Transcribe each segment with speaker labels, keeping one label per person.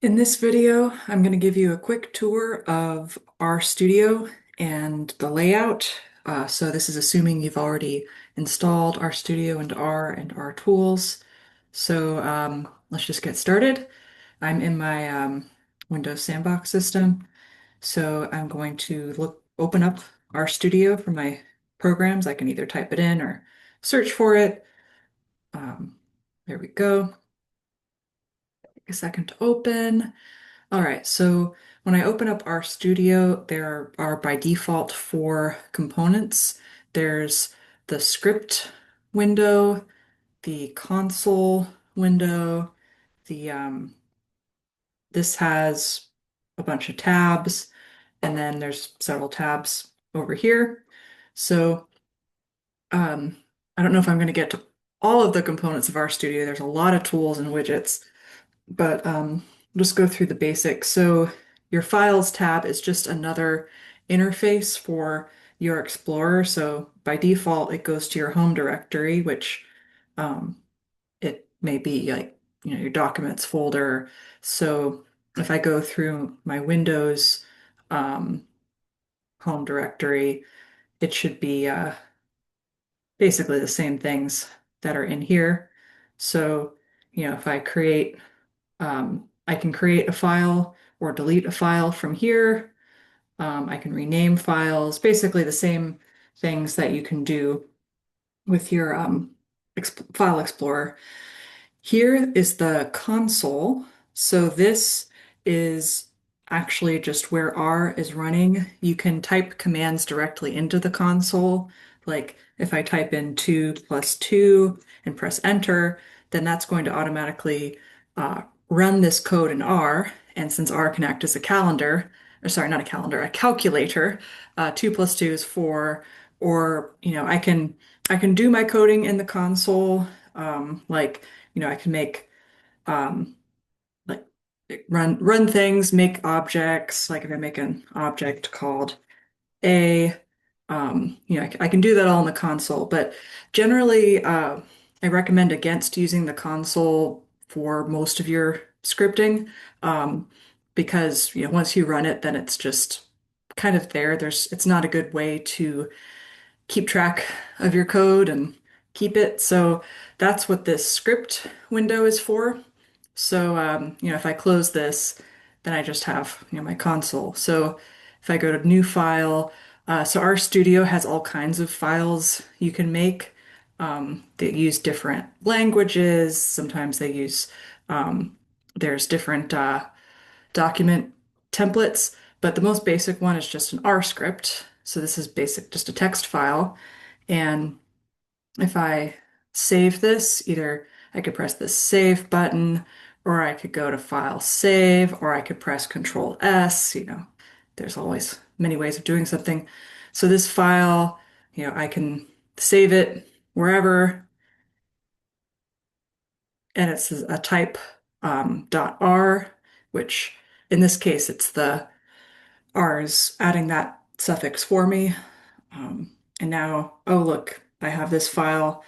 Speaker 1: In this video, I'm going to give you a quick tour of RStudio and the layout. So this is assuming you've already installed RStudio and R and R tools. So let's just get started. I'm in my Windows Sandbox system. So I'm going to open up RStudio for my programs. I can either type it in or search for it. Um, there we go. Take a second to open. All right, so when I open up RStudio, there are by default four components. There's the script window, the console window, the this has a bunch of tabs, and then there's several tabs over here. So um, I don't know if I'm going to get to all of the components of RStudio. There's a lot of tools and widgets. But just go through the basics. So your Files tab is just another interface for your Explorer. So by default, it goes to your home directory, which um, it may be like, your Documents folder. So if I go through my Windows um, home directory, it should be basically the same things that are in here. So, if I create I can create a file or delete a file from here. I can rename files, basically the same things that you can do with your File Explorer. Here is the console. So this is actually just where R is running. You can type commands directly into the console. Like if I type in 2 plus 2 and press enter, then that's going to automatically run this code in R. And since R can act as a calendar, or sorry, not a calendar, a calculator, 2 plus 2 is 4. Or, I can do my coding in the console. Like I can make um like run things, make objects. Like if I make an object called A, I can do that all in the console. But generally, I recommend against using the console for most of your scripting, um, because once you run it, then it's just kind of there. It's not a good way to keep track of your code and keep it. So that's what this script window is for. So, if I close this, then I just have, my console. So if I go to new file, so RStudio has all kinds of files you can make. They use different languages. Sometimes there's different document templates, but the most basic one is just an R script. So this is basic, just a text file. And if I save this, either I could press the save button, or I could go to File Save, or I could press Control S. There's always many ways of doing something. So this file, I can save it wherever, and it's a type .r, which in this case, it's the R is adding that suffix for me. And now, oh, look, I have this file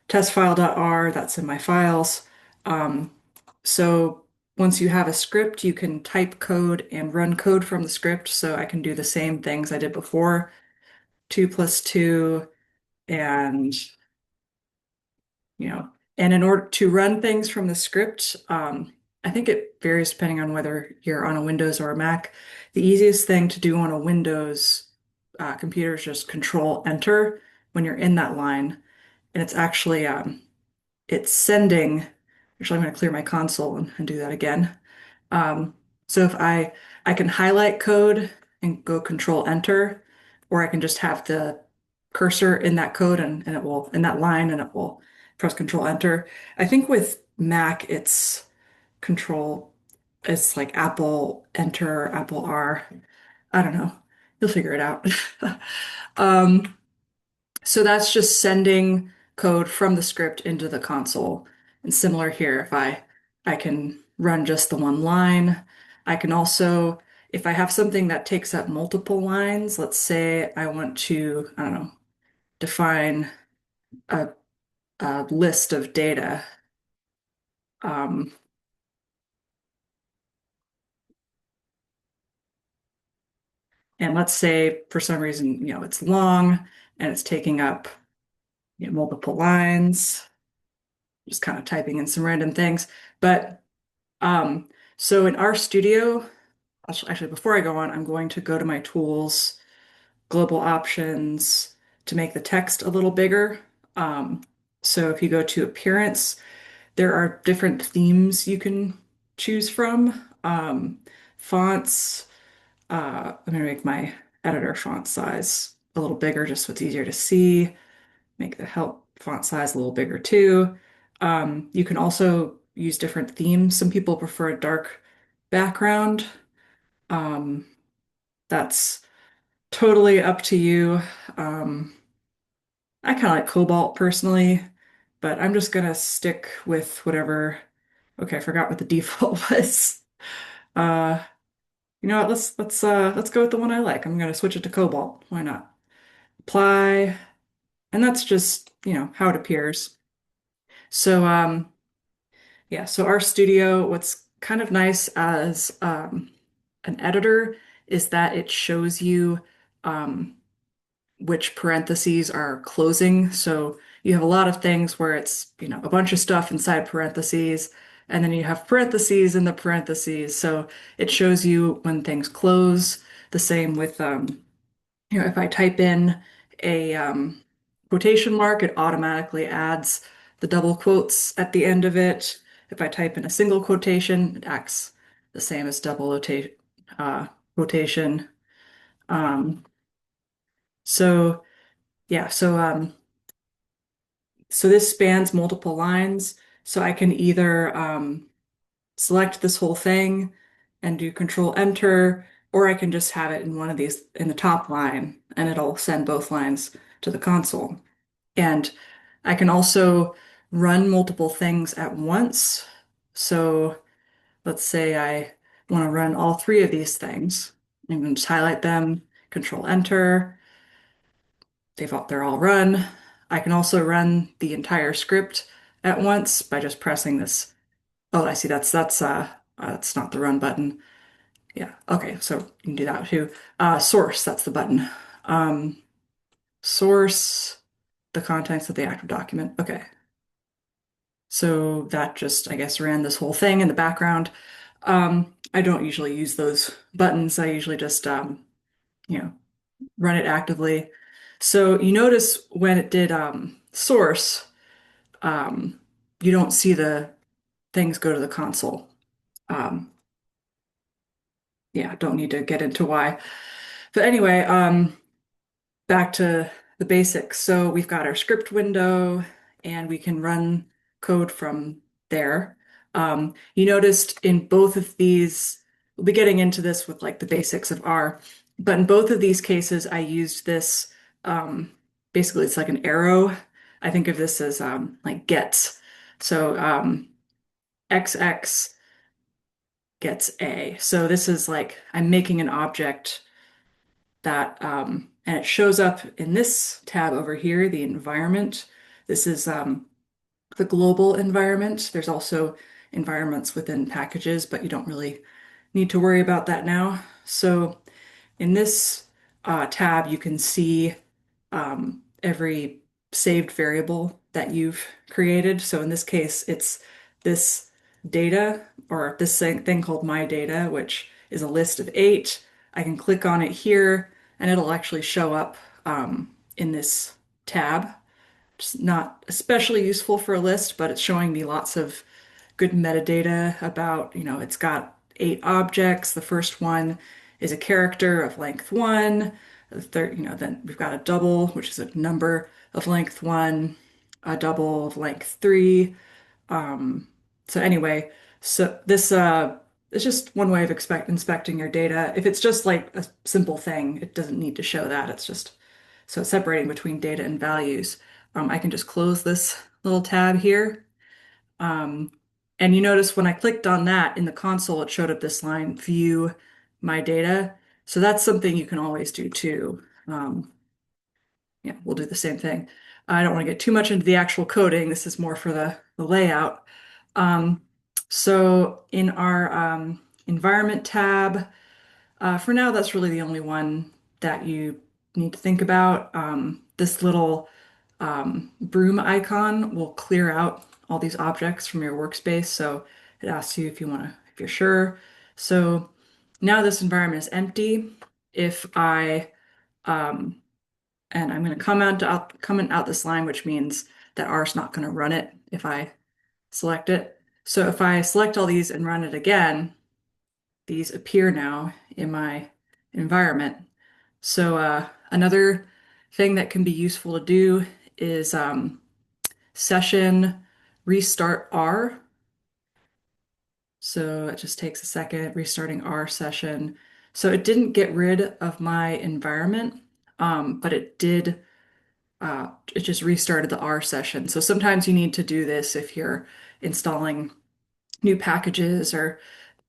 Speaker 1: testfile.r, that's in my files. Um, so once you have a script, you can type code and run code from the script. So I can do the same things I did before, 2 plus 2, and you know, and in order to run things from the script, I think it varies depending on whether you're on a Windows or a Mac. The easiest thing to do on a Windows computer is just Control Enter when you're in that line, and it's sending. Actually, I'm going to clear my console and do that again. Um, so if I can highlight code and go Control Enter, or I can just have the cursor in that code and it will in that line and it will press Control Enter. I think with Mac it's Control. It's like Apple Enter, Apple R. I don't know. You'll figure it out. Um, so that's just sending code from the script into the console. And similar here, if I can run just the one line. I can also, if I have something that takes up multiple lines, let's say I want to, I don't know, define a, a list of data. Um, And let's say for some reason, it's long and it's taking up, multiple lines, just kind of typing in some random things. But um, so in RStudio, actually, before I go on, I'm going to go to my tools, global options to make the text a little bigger. Um, so if you go to appearance, there are different themes you can choose from. Fonts, I'm gonna make my editor font size a little bigger just so it's easier to see. Make the help font size a little bigger too. You can also use different themes. Some people prefer a dark background. Um, that's totally up to you. Um, I kind of like Cobalt personally, but I'm just gonna stick with whatever. Okay, I forgot what the default was. Uh, you know what? Let's go with the one I like. I'm gonna switch it to Cobalt. Why not? Apply, and that's just, how it appears. So yeah, so RStudio, what's kind of nice as an editor is that it shows you um, which parentheses are closing. So you have a lot of things where it's, a bunch of stuff inside parentheses, and then you have parentheses in the parentheses. So it shows you when things close. The same with, if I type in a quotation mark, it automatically adds the double quotes at the end of it. If I type in a single quotation, it acts the same as uh, quotation. Um, so yeah, so this spans multiple lines. So I can either select this whole thing and do Control Enter, or I can just have it in one of these in the top line and it'll send both lines to the console. And I can also run multiple things at once. So let's say I want to run all three of these things. I'm going to just highlight them, Control Enter. They're all run. I can also run the entire script at once by just pressing this. Oh, I see. That's not the run button. Yeah. Okay. So you can do that too. Source. That's the button. Um, source the contents of the active document. Okay. So that just, I guess, ran this whole thing in the background. I don't usually use those buttons. I usually just, you know, run it actively. So you notice when it did source, um, you don't see the things go to the console. Um, yeah, don't need to get into why. But anyway, back to the basics. So we've got our script window and we can run code from there. You noticed in both of these, we'll be getting into this with like the basics of R, but in both of these cases, I used this, um, basically it's like an arrow. I think of this as like gets. So XX gets A. So this is like I'm making an object that, and it shows up in this tab over here, the environment. This is the global environment. There's also environments within packages, but you don't really need to worry about that now. So in this tab, you can see every saved variable that you've created. So in this case, it's this data or this thing called my data, which is a list of 8. I can click on it here and it'll actually show up in this tab. It's not especially useful for a list, but it's showing me lots of good metadata about, it's got 8 objects. The first one is a character of length 1. The third, then we've got a double, which is a number of length 1, a double of length 3. Um, so anyway, so this is just one way of inspecting your data. If it's just like a simple thing, it doesn't need to show that. It's just so it's separating between data and values. I can just close this little tab here. Um, and you notice when I clicked on that in the console, it showed up this line, view my data. So that's something you can always do too. Yeah, we'll do the same thing. I don't want to get too much into the actual coding. This is more for the layout. Um, so in our environment tab, for now, that's really the only one that you need to think about. This little broom icon will clear out all these objects from your workspace. So it asks you if you want to, if you're sure. So now this environment is empty. If I, um, and I'm going to comment out this line, which means that R is not going to run it if I select it. So if I select all these and run it again, these appear now in my environment. So another thing that can be useful to do is session restart R. So it just takes a second restarting R session. So it didn't get rid of my environment, but it just restarted the R session. So sometimes you need to do this if you're installing new packages or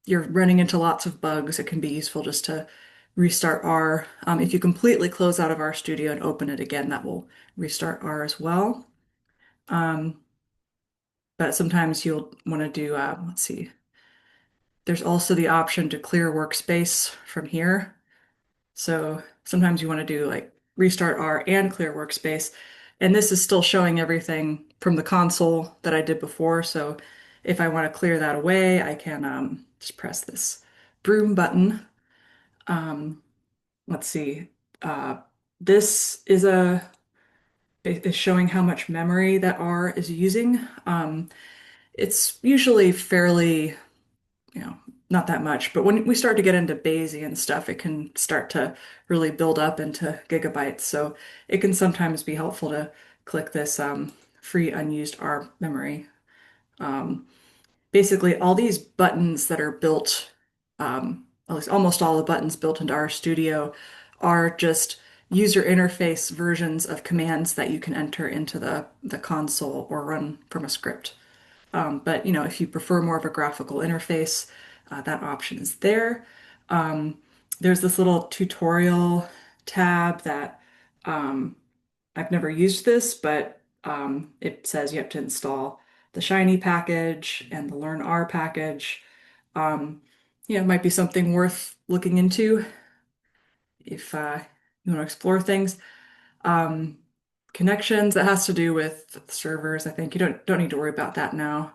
Speaker 1: you're running into lots of bugs. It can be useful just to restart R. If you completely close out of RStudio and open it again, that will restart R as well. Um, but sometimes you'll want to do, let's see, there's also the option to clear workspace from here. So sometimes you want to do like restart R and clear workspace. And this is still showing everything from the console that I did before. So if I want to clear that away, I can just press this broom button. Um, let's see. Uh, this is showing how much memory that R is using. It's usually fairly, you know, not that much, but when we start to get into Bayesian stuff, it can start to really build up into gigabytes. So it can sometimes be helpful to click this free unused R memory. Um, Basically, all these buttons that are built, at least almost all the buttons built into RStudio, are just user interface versions of commands that you can enter into the console or run from a script. But if you prefer more of a graphical interface, that option is there. Um, there's this little tutorial tab that I've never used this, but it says you have to install the Shiny package and the Learn R package. Um, it might be something worth looking into if you want to explore things. Um, Connections, that has to do with servers. I think you don't need to worry about that now.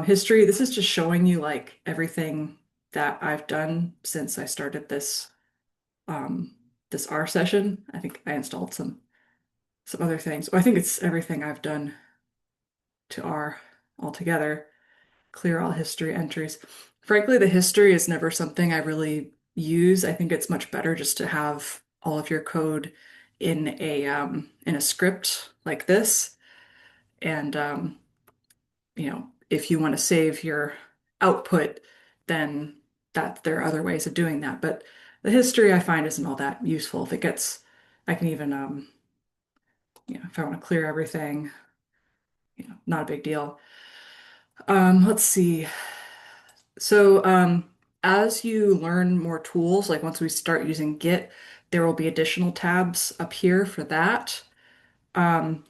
Speaker 1: History, this is just showing you like everything that I've done since I started um, this R session. I think I installed some other things. Oh, I think it's everything I've done to R altogether. Clear all history entries. Frankly, the history is never something I really use. I think it's much better just to have all of your code in a script like this. And if you want to save your output, then that there are other ways of doing that. But the history I find isn't all that useful. If it gets, I can even if I want to clear everything, not a big deal. Let's see. So, as you learn more tools, like once we start using Git, there will be additional tabs up here for that. Um,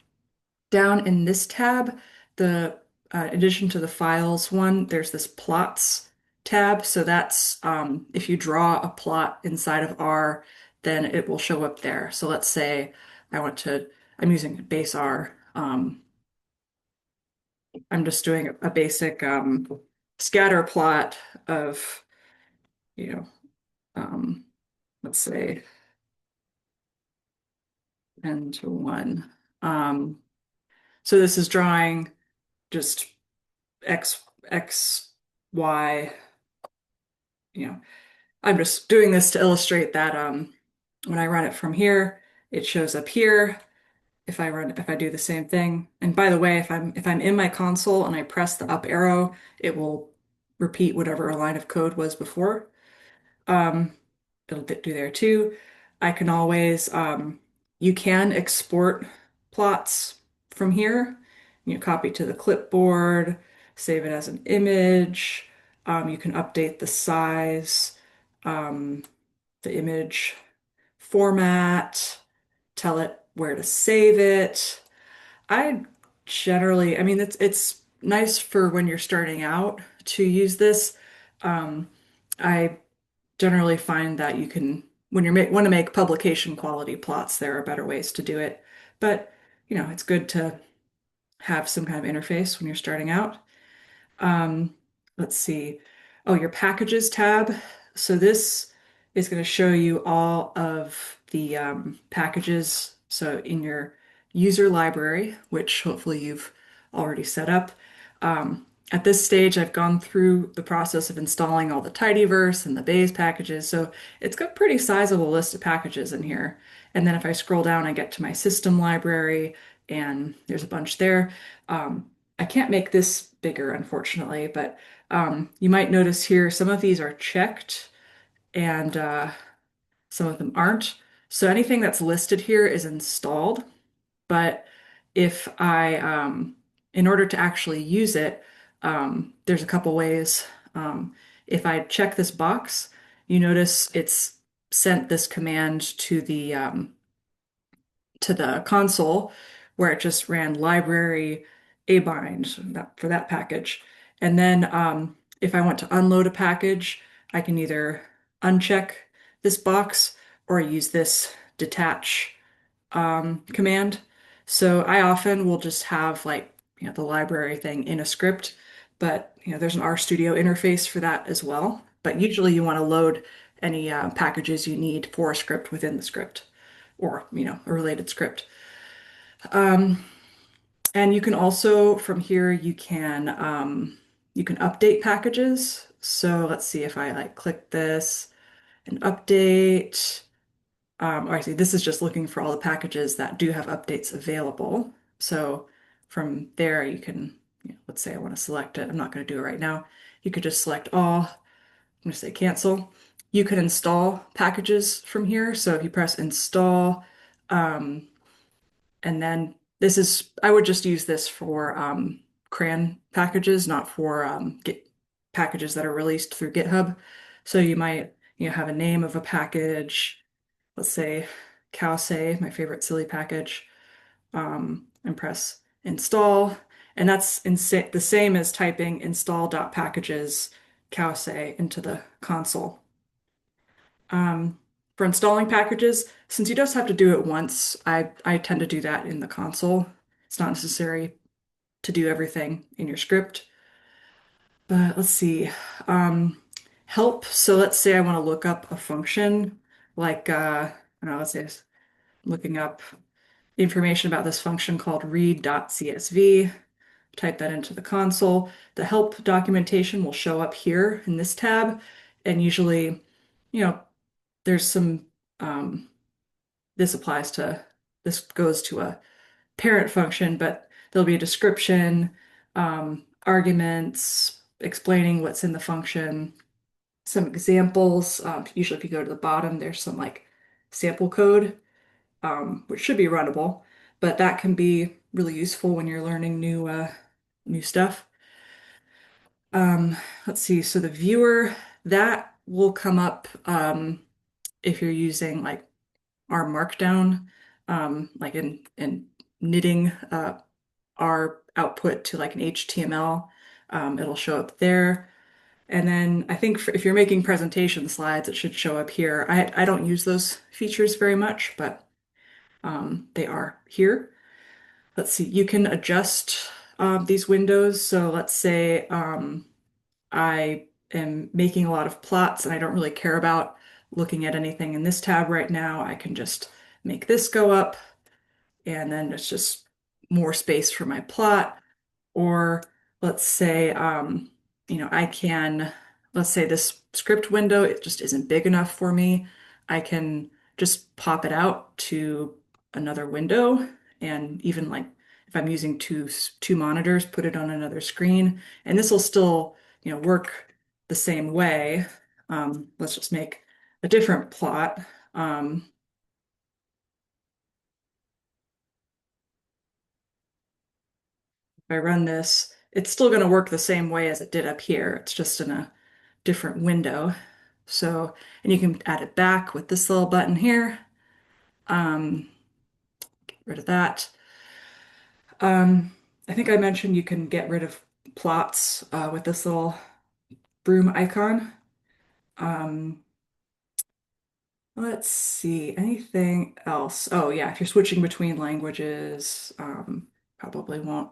Speaker 1: Down in this tab, the in addition to the files one, there's this plots tab. So that's if you draw a plot inside of R, then it will show up there. So let's say I'm using base R. I'm just doing a basic scatter plot of, you know, um, let's say 10 to 1. Um, so this is drawing just X, Y, I'm just doing this to illustrate that when I run it from here, it shows up here. If I do the same thing. And by the way, if I'm in my console and I press the up arrow, it will repeat whatever a line of code was before. Um, it'll do there too. I can always, you can export plots from here. You copy to the clipboard, save it as an image. You can update the size, um, the image format, tell it where to save it. I I mean, it's nice for when you're starting out to use this. I generally find that you can when you want to make publication quality plots, there are better ways to do it. But, it's good to have some kind of interface when you're starting out. Um, let's see. Oh, your packages tab. So this is going to show you all of the packages. So in your user library, which hopefully you've already set up. At this stage, I've gone through the process of installing all the tidyverse and the base packages. So it's got a pretty sizable list of packages in here. And then if I scroll down, I get to my system library, and there's a bunch there. Um, I can't make this bigger, unfortunately, but you might notice here some of these are checked and some of them aren't. So anything that's listed here is installed, but if in order to actually use it, there's a couple ways. If I check this box, you notice it's sent this command to the console where it just ran library abind for that package. And then if I want to unload a package, I can either uncheck this box or use this detach command. So I often will just have like, the library thing in a script, but there's an RStudio interface for that as well. But usually you want to load any packages you need for a script within the script or, a related script. Um, and you can also from here you can update packages. So let's see if I like click this and update. Or actually, this is just looking for all the packages that do have updates available. So from there, you can, let's say I want to select it. I'm not going to do it right now. You could just select all. I'm going to say cancel. You can install packages from here. So if you press install, um, and then I would just use this for CRAN packages, not for Git packages that are released through GitHub. So you might, have a name of a package, let's say cowsay, my favorite silly package, and press install. And that's the same as typing install.packages cowsay into the console. Um, for installing packages, since you just have to do it once, I tend to do that in the console. It's not necessary to do everything in your script. But let's see. Um, help. So let's say I want to look up a function like, I don't know, let's say it's looking up information about this function called read.csv. Type that into the console. The help documentation will show up here in this tab. And usually, you know, there's some, um, this applies to, this goes to a parent function, but there'll be a description, arguments, explaining what's in the function, some examples. Usually if you go to the bottom, there's some like sample code, which should be runnable, but that can be really useful when you're learning new stuff. Let's see. So the viewer, that will come up if you're using like our markdown, like in knitting our output to like an HTML. It'll show up there. And then I think if you're making presentation slides, it should show up here. I don't use those features very much, but they are here. Let's see, you can adjust these windows. So let's say I am making a lot of plots and I don't really care about looking at anything in this tab right now. I can just make this go up, and then it's just more space for my plot. Or let's say, I can, let's say this script window, it just isn't big enough for me. I can just pop it out to another window, and even like if I'm using two monitors, put it on another screen, and this will still, work the same way. Let's just make a different plot. Um, if I run this, it's still going to work the same way as it did up here. It's just in a different window. So, and you can add it back with this little button here. Get rid of that. Um, I think I mentioned you can get rid of plots with this little broom icon. Um, Let's see, anything else? Oh yeah, if you're switching between languages, probably won't.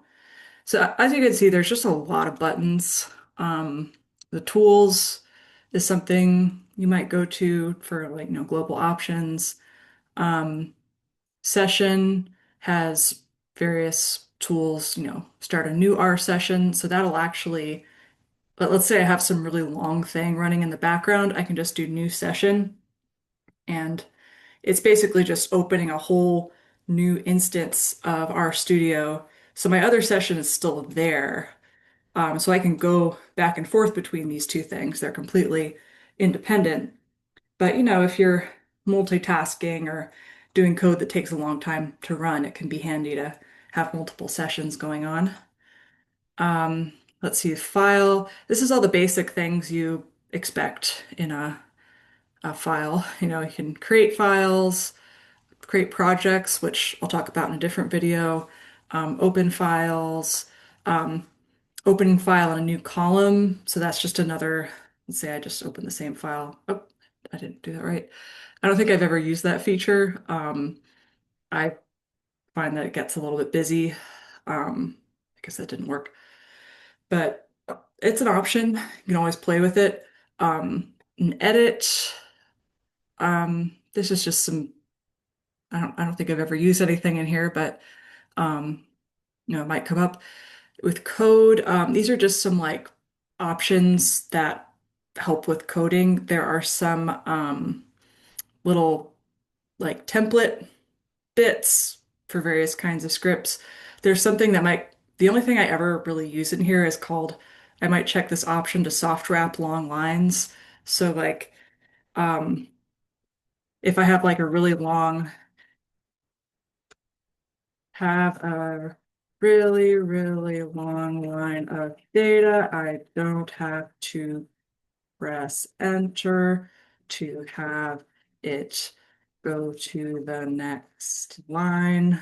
Speaker 1: So as you can see, there's just a lot of buttons. Um, the tools is something you might go to for like, global options. Um, Session has various tools, start a new R session. So that'll actually, let's say I have some really long thing running in the background, I can just do new session. And it's basically just opening a whole new instance of RStudio. So my other session is still there. So I can go back and forth between these two things. They're completely independent. But if you're multitasking or doing code that takes a long time to run, it can be handy to have multiple sessions going on. Let's see, file. This is all the basic things you expect in a file. You can create files, create projects, which I'll talk about in a different video, open files, um, opening file in a new column. So that's just another, let's say I just opened the same file. Oh, I didn't do that right. I don't think I've ever used that feature. I find that it gets a little bit busy. I guess that didn't work, but it's an option. You can always play with it. An edit. This is just some, I don't think I've ever used anything in here, but um, it might come up with code. These are just some like options that help with coding. There are some little like template bits for various kinds of scripts. There's something that the only thing I ever really use in here is called, I might check this option to soft wrap long lines. So like, um, if I have like a really long, have a really, really long line of data, I don't have to press enter to have it go to the next line.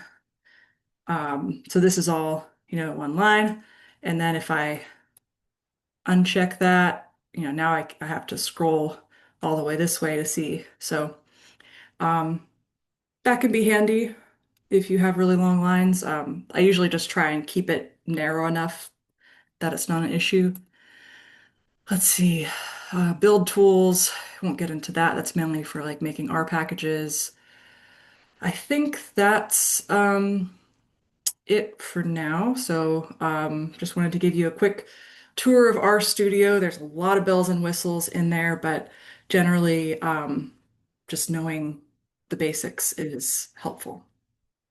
Speaker 1: So this is all, one line. And then if I uncheck that, now I have to scroll all the way this way to see. So um, that can be handy if you have really long lines. I usually just try and keep it narrow enough that it's not an issue. Let's see, build tools. I won't get into that. That's mainly for like making R packages. I think that's it for now. So just wanted to give you a quick tour of RStudio. There's a lot of bells and whistles in there, but generally just knowing the basics is helpful.